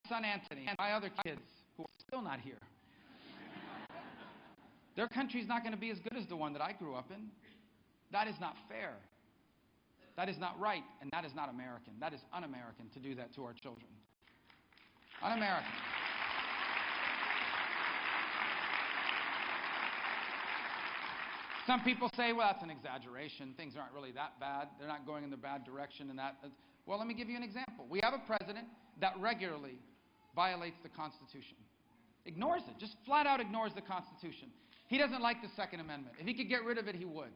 son Anthony and my other kids, who are still not here, their country's not going to be as good as the one that I grew up in. That is not fair. That is not right, and that is not American. That is un-American to do that to our children. Un-American. Some people say, well, that's an exaggeration. Things aren't really that bad. They're not going in the bad direction. Well, let me give you an example. We have a president that regularly violates the Constitution. Ignores it. Just flat out ignores the Constitution. He doesn't like the Second Amendment. If he could get rid of it, he would.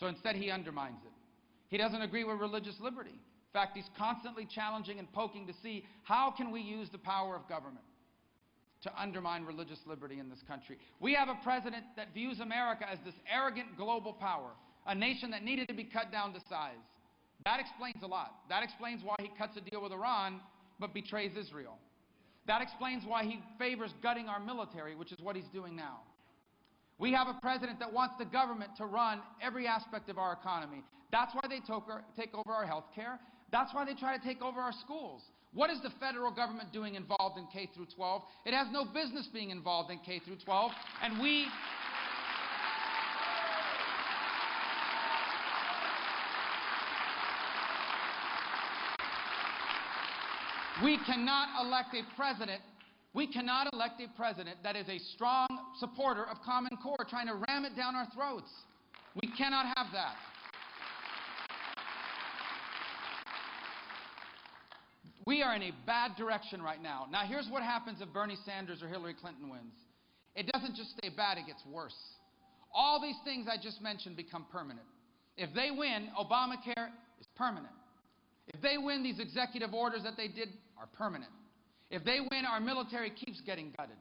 So instead, he undermines it. He doesn't agree with religious liberty. In fact, he's constantly challenging and poking to see how can we use the power of government to undermine religious liberty in this country. We have a president that views America as this arrogant global power, a nation that needed to be cut down to size. That explains a lot. That explains why he cuts a deal with Iran but betrays Israel. That explains why he favors gutting our military, which is what he's doing now. We have a president that wants the government to run every aspect of our economy. That's why they take over our health care. That's why they try to take over our schools. What is the federal government doing involved in K through 12? It has no business being involved in K through 12. And we cannot elect a president. We cannot elect a president that is a strong supporter of Common Core, trying to ram it down our throats. We cannot have that. We are in a bad direction right now. Now, here's what happens if Bernie Sanders or Hillary Clinton wins. It doesn't just stay bad, it gets worse. All these things I just mentioned become permanent. If they win, Obamacare is permanent. If they win, these executive orders that they did are permanent. If they win, our military keeps getting gutted.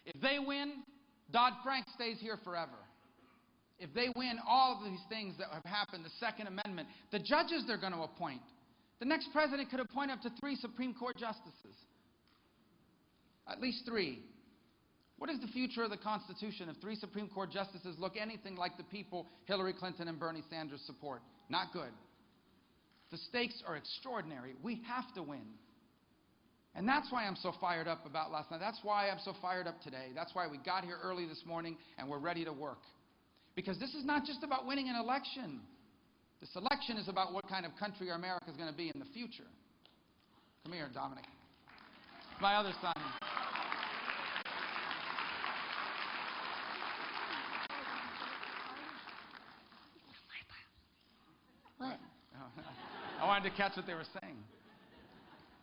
If they win, Dodd-Frank stays here forever. If they win all of these things that have happened, the Second Amendment, the judges they're going to appoint. The next president could appoint up to 3 Supreme Court justices. At least 3. What is the future of the Constitution if 3 Supreme Court justices look anything like the people Hillary Clinton and Bernie Sanders support? Not good. The stakes are extraordinary. We have to win. And that's why I'm so fired up about last night. That's why I'm so fired up today. That's why we got here early this morning and we're ready to work. Because this is not just about winning an election. This election is about what kind of country America is going to be in the future. Come here, Dominick. My other son. What? I wanted to catch what they were saying.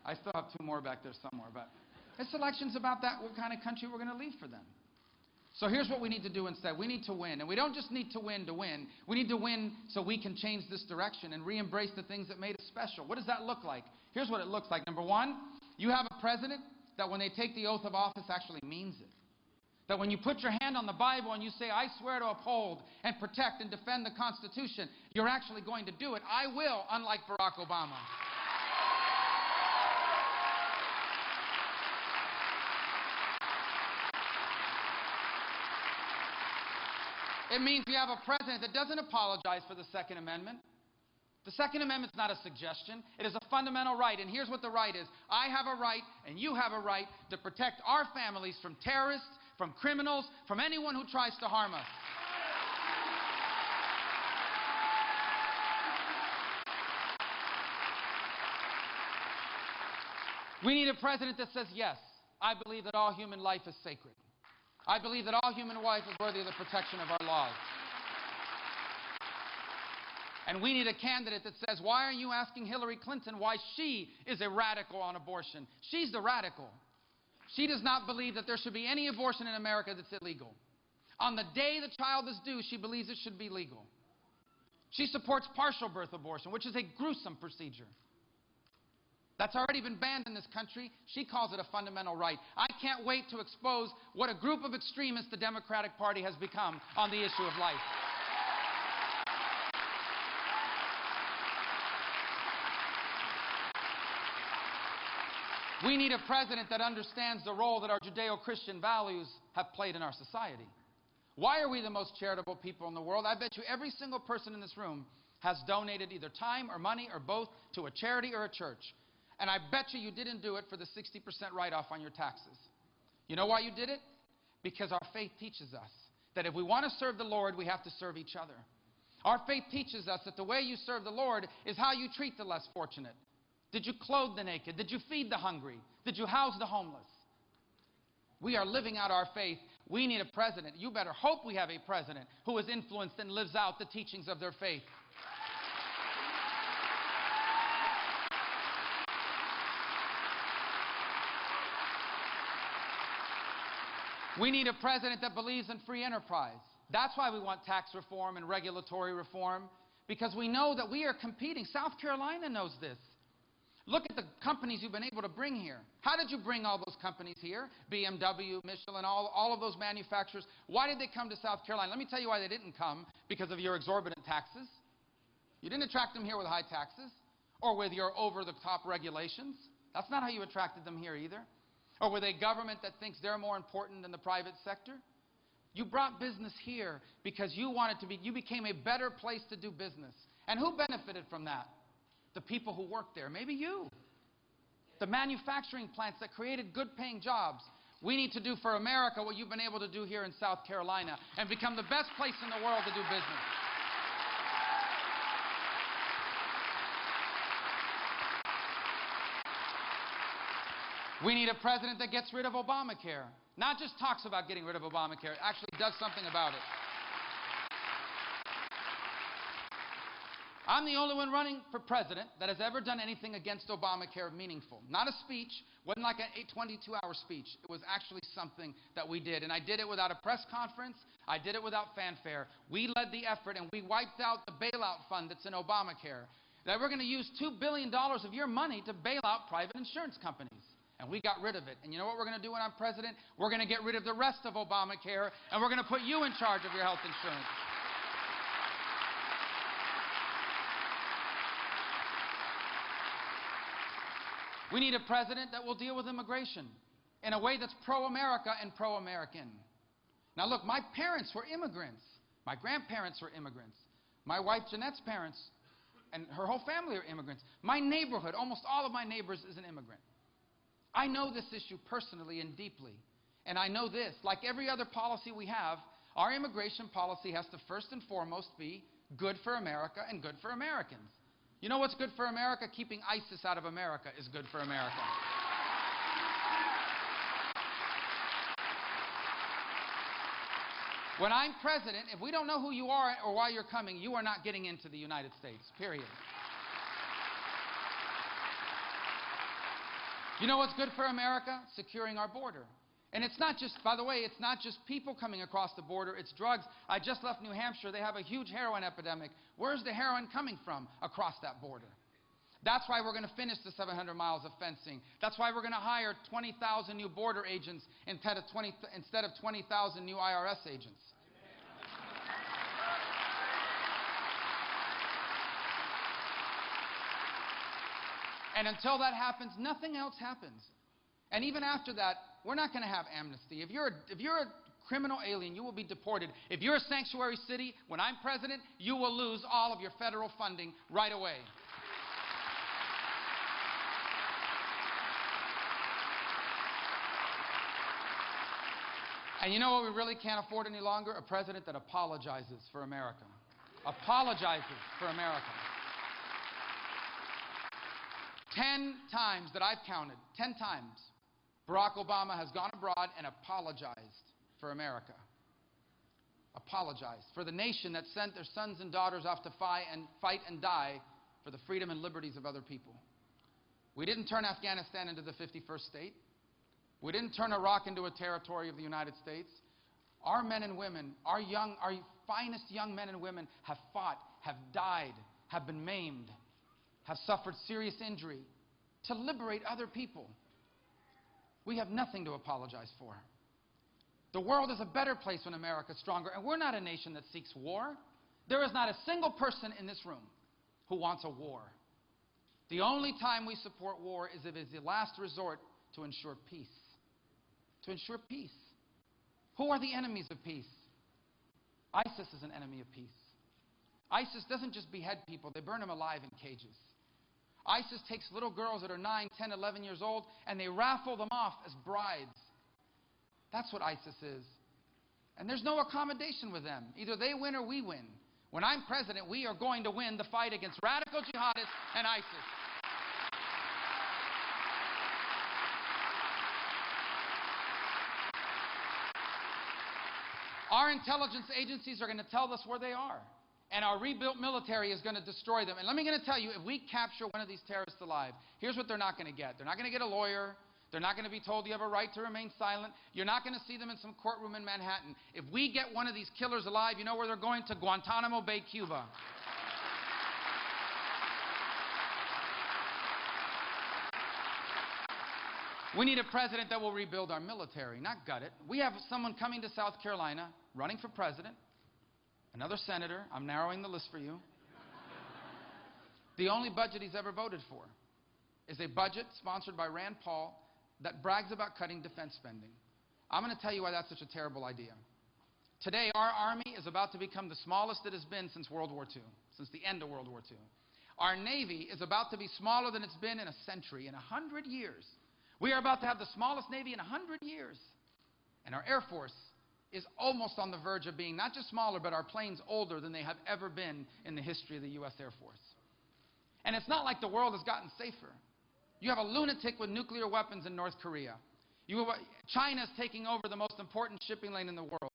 I still have 2 more back there somewhere, but this election's about that, what kind of country we're going to leave for them. So here's what we need to do instead. We need to win. And we don't just need to win to win. We need to win so we can change this direction and re-embrace the things that made us special. What does that look like? Here's what it looks like. Number 1, you have a president that when they take the oath of office actually means it. That when you put your hand on the Bible and you say, I swear to uphold and protect and defend the Constitution, you're actually going to do it. I will, unlike Barack Obama. It means we have a president that doesn't apologize for the Second Amendment. The Second Amendment is not a suggestion. It is a fundamental right. And here's what the right is. I have a right and you have a right to protect our families from terrorists, from criminals, from anyone who tries to harm us. We need a president that says, yes, I believe that all human life is sacred. I believe that all human life is worthy of the protection of our laws. And we need a candidate that says, why are you asking Hillary Clinton why she is a radical on abortion? She's the radical. She does not believe that there should be any abortion in America that's illegal. On the day the child is due, she believes it should be legal. She supports partial birth abortion, which is a gruesome procedure. That's already been banned in this country. She calls it a fundamental right. I can't wait to expose what a group of extremists the Democratic Party has become on the issue of life. We need a president that understands the role that our Judeo-Christian values have played in our society. Why are we the most charitable people in the world? I bet you every single person in this room has donated either time or money or both to a charity or a church. And I bet you didn't do it for the 60% write-off on your taxes. You know why you did it? Because our faith teaches us that if we want to serve the Lord, we have to serve each other. Our faith teaches us that the way you serve the Lord is how you treat the less fortunate. Did you clothe the naked? Did you feed the hungry? Did you house the homeless? We are living out our faith. We need a president. You better hope we have a president who is influenced and lives out the teachings of their faith. We need a president that believes in free enterprise. That's why we want tax reform and regulatory reform, because we know that we are competing. South Carolina knows this. Look at the companies you've been able to bring here. How did you bring all those companies here? BMW, Michelin, all of those manufacturers. Why did they come to South Carolina? Let me tell you why they didn't come. Because of your exorbitant taxes. You didn't attract them here with high taxes or with your over-the-top regulations. That's not how you attracted them here either. Or with a government that thinks they're more important than the private sector. You brought business here because you became a better place to do business. And who benefited from that? The people who worked there. Maybe you. The manufacturing plants that created good paying jobs. We need to do for America what you've been able to do here in South Carolina and become the best place in the world to do business. We need a president that gets rid of Obamacare. Not just talks about getting rid of Obamacare, actually does something about it. I'm the only one running for president that has ever done anything against Obamacare meaningful. Not a speech, wasn't like a 22-hour speech. It was actually something that we did. And I did it without a press conference. I did it without fanfare. We led the effort and we wiped out the bailout fund that's in Obamacare. That we're going to use $2 billion of your money to bail out private insurance companies. And we got rid of it. And you know what we're going to do when I'm president? We're going to get rid of the rest of Obamacare, and we're going to put you in charge of your health insurance. We need a president that will deal with immigration in a way that's pro-America and pro-American. Now look, my parents were immigrants. My grandparents were immigrants. My wife Jeanette's parents and her whole family are immigrants. My neighborhood, almost all of my neighbors, is an immigrant. I know this issue personally and deeply. And I know this, like every other policy we have, our immigration policy has to first and foremost be good for America and good for Americans. You know what's good for America? Keeping ISIS out of America is good for America. When I'm president, if we don't know who you are or why you're coming, you are not getting into the United States, period. You know what's good for America? Securing our border. And it's not just, by the way, it's not just people coming across the border, it's drugs. I just left New Hampshire. They have a huge heroin epidemic. Where's the heroin coming from? Across that border. That's why we're going to finish the 700 miles of fencing. That's why we're going to hire 20,000 new border agents instead of 20,000 new IRS agents. And until that happens, nothing else happens. And even after that, we're not going to have amnesty. If you're a criminal alien, you will be deported. If you're a sanctuary city, when I'm president, you will lose all of your federal funding right away. And you know what we really can't afford any longer? A president that apologizes for America. Apologizes for America. 10 times that I've counted, 10 times, Barack Obama has gone abroad and apologized for America. Apologized for the nation that sent their sons and daughters off to fight and die for the freedom and liberties of other people. We didn't turn Afghanistan into the 51st state. We didn't turn Iraq into a territory of the United States. Our men and women, our finest young men and women have fought, have died, have been maimed, have suffered serious injury to liberate other people. We have nothing to apologize for. The world is a better place when America is stronger, and we're not a nation that seeks war. There is not a single person in this room who wants a war. The only time we support war is if it's the last resort to ensure peace. To ensure peace. Who are the enemies of peace? ISIS is an enemy of peace. ISIS doesn't just behead people, they burn them alive in cages. ISIS takes little girls that are 9, 10, 11 years old, and they raffle them off as brides. That's what ISIS is. And there's no accommodation with them. Either they win or we win. When I'm president, we are going to win the fight against radical jihadists and ISIS. Our intelligence agencies are going to tell us where they are. And our rebuilt military is going to destroy them. And let me tell you, if we capture one of these terrorists alive, here's what they're not going to get. They're not going to get a lawyer. They're not going to be told you have a right to remain silent. You're not going to see them in some courtroom in Manhattan. If we get one of these killers alive, you know where they're going? To Guantanamo Bay, Cuba. We need a president that will rebuild our military, not gut it. We have someone coming to South Carolina, running for president, another senator. I'm narrowing the list for you. The only budget he's ever voted for is a budget sponsored by Rand Paul that brags about cutting defense spending. I'm going to tell you why that's such a terrible idea. Today, our army is about to become the smallest it has been since World War II, since the end of World War II. Our Navy is about to be smaller than it's been in a century, in 100 years. We are about to have the smallest Navy in 100 years. And our Air Force is almost on the verge of being not just smaller, but our planes older than they have ever been in the history of the U.S. Air Force. And it's not like the world has gotten safer. You have a lunatic with nuclear weapons in North Korea. China's taking over the most important shipping lane in the world.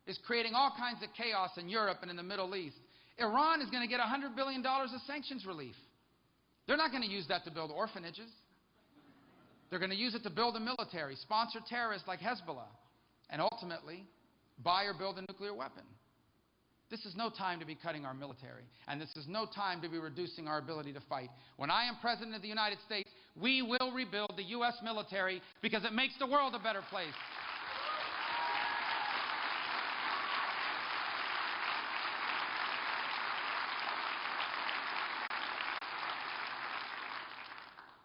Is creating all kinds of chaos in Europe and in the Middle East. Iran is going to get $100 billion of sanctions relief. They're not going to use that to build orphanages. They're going to use it to build a military, sponsor terrorists like Hezbollah, and ultimately buy or build a nuclear weapon. This is no time to be cutting our military, and this is no time to be reducing our ability to fight. When I am President of the United States, we will rebuild the U.S. military because it makes the world a better place.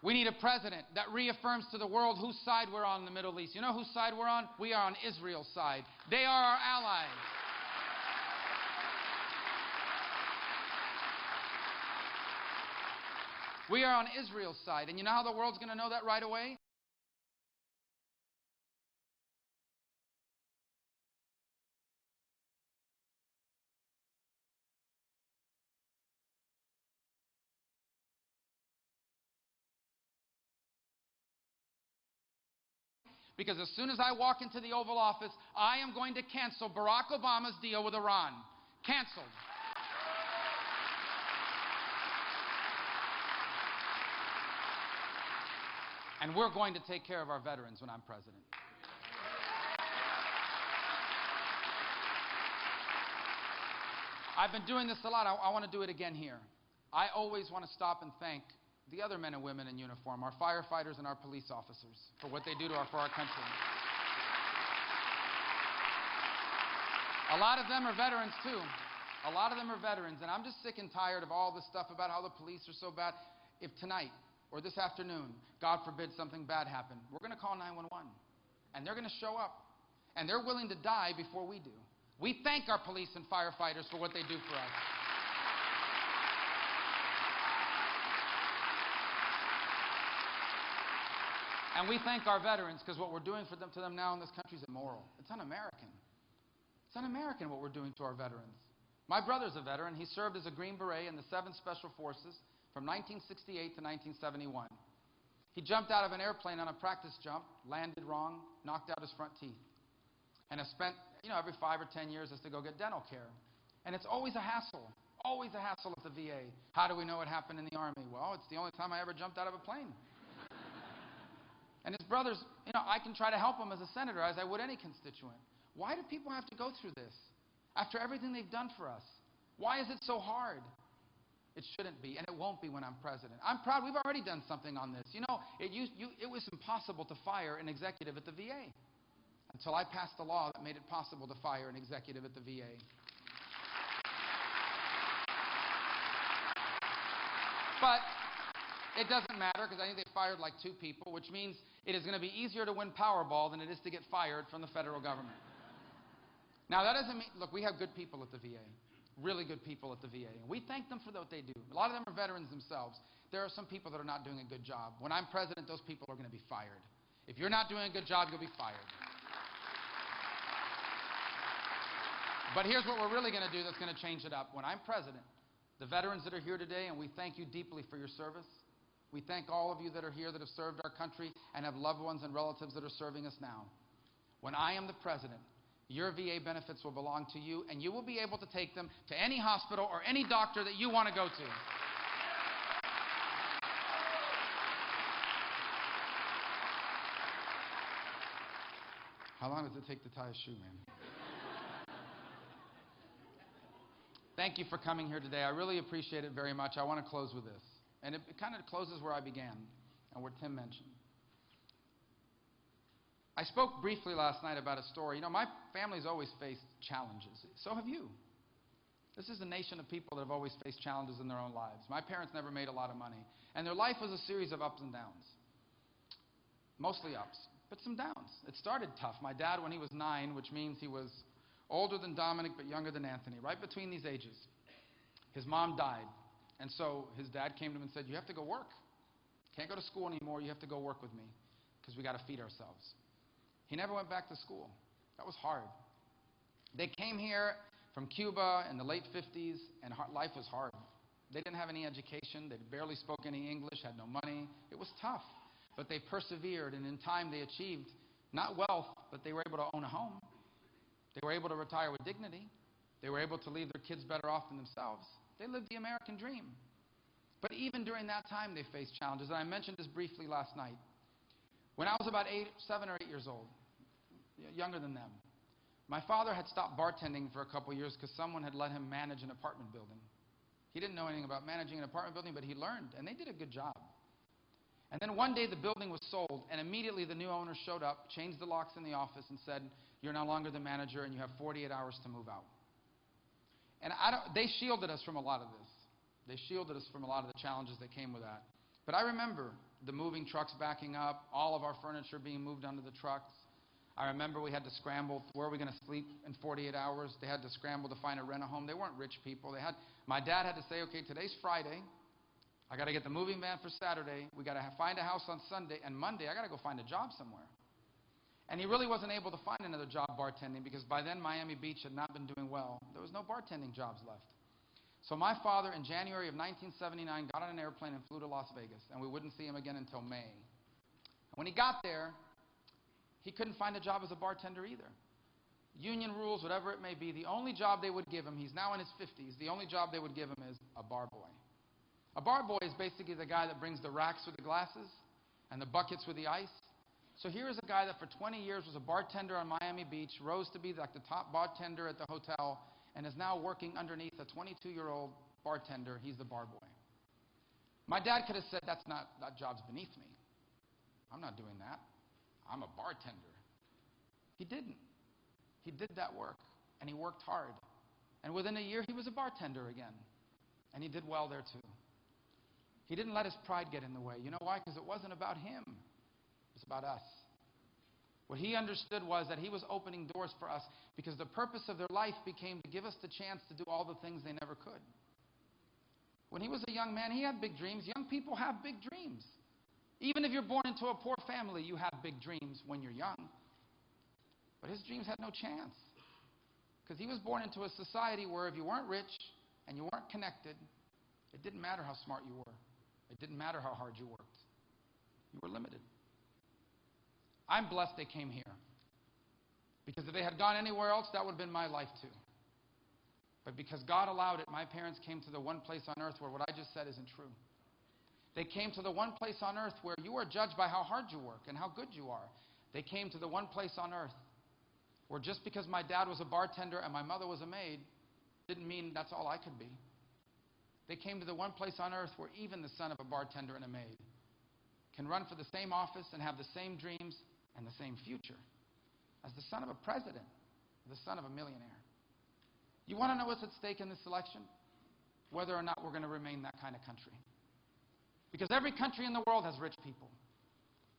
We need a president that reaffirms to the world whose side we're on in the Middle East. You know whose side we're on? We are on Israel's side. They are our allies. We are on Israel's side. And you know how the world's going to know that right away? Because as soon as I walk into the Oval Office, I am going to cancel Barack Obama's deal with Iran. Canceled. And we're going to take care of our veterans when I'm president. I've been doing this a lot. I want to do it again here. I always want to stop and thank the other men and women in uniform, our firefighters and our police officers, for what they do for our country. A lot of them are veterans too. A lot of them are veterans, and I'm just sick and tired of all this stuff about how the police are so bad. If tonight or this afternoon, God forbid, something bad happened, we're going to call 911, and they're going to show up, and they're willing to die before we do. We thank our police and firefighters for what they do for us. And we thank our veterans because what we're doing to them now in this country is immoral. It's un-American. It's un-American what we're doing to our veterans. My brother's a veteran. He served as a Green Beret in the 7th Special Forces from 1968 to 1971. He jumped out of an airplane on a practice jump, landed wrong, knocked out his front teeth. And has spent, every 5 or 10 years has to go get dental care. And it's always a hassle at the VA. How do we know what happened in the Army? Well, it's the only time I ever jumped out of a plane. And his brothers, I can try to help him as a senator, as I would any constituent. Why do people have to go through this after everything they've done for us? Why is it so hard? It shouldn't be, and it won't be when I'm president. I'm proud we've already done something on this. It was impossible to fire an executive at the VA until I passed a law that made it possible to fire an executive at the VA. But it doesn't matter because I think they fired like 2 people, which means it is going to be easier to win Powerball than it is to get fired from the federal government. Now, that doesn't mean, look, we have good people at the VA. really good people at the VA. And we thank them for what they do. A lot of them are veterans themselves. There are some people that are not doing a good job. When I'm president, those people are going to be fired. If you're not doing a good job, you'll be fired. But here's what we're really going to do that's going to change it up. When I'm president, the veterans that are here today, and we thank you deeply for your service. We thank all of you that are here that have served our country and have loved ones and relatives that are serving us now. When I am the president, your VA benefits will belong to you, and you will be able to take them to any hospital or any doctor that you want to go to. How long does it take to tie a shoe, man? Thank you for coming here today. I really appreciate it very much. I want to close with this. And it kind of closes where I began and where Tim mentioned. I spoke briefly last night about a story. You know, my family's always faced challenges. So have you. This is a nation of people that have always faced challenges in their own lives. My parents never made a lot of money. And their life was a series of ups and downs. Mostly ups, but some downs. It started tough. My dad, when he was 9, which means he was older than Dominick but younger than Anthony, right between these ages, his mom died. And so his dad came to him and said, you have to go work. Can't go to school anymore. You have to go work with me because we got to feed ourselves. He never went back to school. That was hard. They came here from Cuba in the late 50s, and life was hard. They didn't have any education. They barely spoke any English, had no money. It was tough, but they persevered, and in time they achieved not wealth, but they were able to own a home. They were able to retire with dignity. They were able to leave their kids better off than themselves. They lived the American dream. But even during that time, they faced challenges, and I mentioned this briefly last night. When I was about 7 or 8 years old, younger than them, my father had stopped bartending for a couple years because someone had let him manage an apartment building. He didn't know anything about managing an apartment building, but he learned, and they did a good job. And then one day the building was sold, and immediately the new owner showed up, changed the locks in the office, and said, you're no longer the manager, and you have 48 hours to move out. And they shielded us from a lot of this. They shielded us from a lot of the challenges that came with that. But I remember the moving trucks backing up, all of our furniture being moved onto the trucks. I remember we had to scramble, where are we going to sleep in 48 hours? They had to scramble to find a rent-a-home. They weren't rich people. My dad had to say, okay, today's Friday. I got to get the moving van for Saturday. We got to find a house on Sunday. And Monday, I got to go find a job somewhere. And he really wasn't able to find another job bartending because by then Miami Beach had not been doing well. There was no bartending jobs left. So my father, in January of 1979, got on an airplane and flew to Las Vegas. And we wouldn't see him again until May. And when he got there, he couldn't find a job as a bartender either. Union rules, whatever it may be, the only job they would give him, he's now in his 50s, the only job they would give him is a bar boy. A bar boy is basically the guy that brings the racks with the glasses and the buckets with the ice. So here is a guy that for 20 years was a bartender on Miami Beach, rose to be like the top bartender at the hotel, and is now working underneath a 22-year-old bartender. He's the bar boy. My dad could have said, that job's beneath me. I'm not doing that. I'm a bartender. He didn't. He did that work, and he worked hard. And within a year, he was a bartender again. And he did well there, too. He didn't let his pride get in the way. You know why? Because it wasn't about him. It's about us. What he understood was that he was opening doors for us because the purpose of their life became to give us the chance to do all the things they never could. When he was a young man, he had big dreams. Young people have big dreams. Even if you're born into a poor family, you have big dreams when you're young. But his dreams had no chance because he was born into a society where if you weren't rich and you weren't connected, it didn't matter how smart you were. It didn't matter how hard you worked. You were limited. I'm blessed they came here because if they had gone anywhere else, that would have been my life too. But because God allowed it, my parents came to the one place on earth where what I just said isn't true. They came to the one place on earth where you are judged by how hard you work and how good you are. They came to the one place on earth where just because my dad was a bartender and my mother was a maid didn't mean that's all I could be. They came to the one place on earth where even the son of a bartender and a maid can run for the same office and have the same dreams and the same future as the son of a president, the son of a millionaire. You want to know what's at stake in this election? Whether or not we're going to remain that kind of country. Because every country in the world has rich people.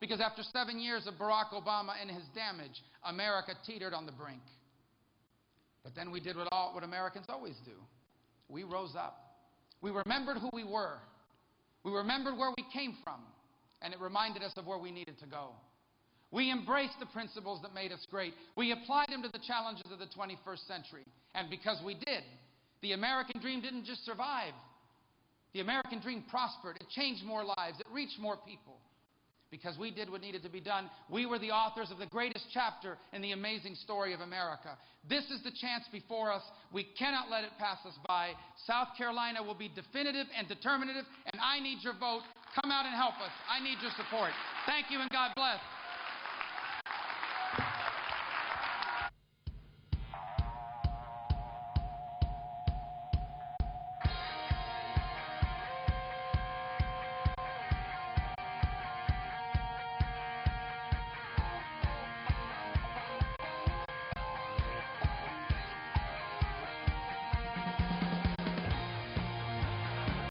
Because after 7 years of Barack Obama and his damage, America teetered on the brink. But then we did what Americans always do. We rose up. We remembered who we were. We remembered where we came from. And it reminded us of where we needed to go. We embraced the principles that made us great. We applied them to the challenges of the 21st century. And because we did, the American dream didn't just survive. The American dream prospered. It changed more lives. It reached more people. Because we did what needed to be done. We were the authors of the greatest chapter in the amazing story of America. This is the chance before us. We cannot let it pass us by. South Carolina will be definitive and determinative, and I need your vote. Come out and help us. I need your support. Thank you, and God bless.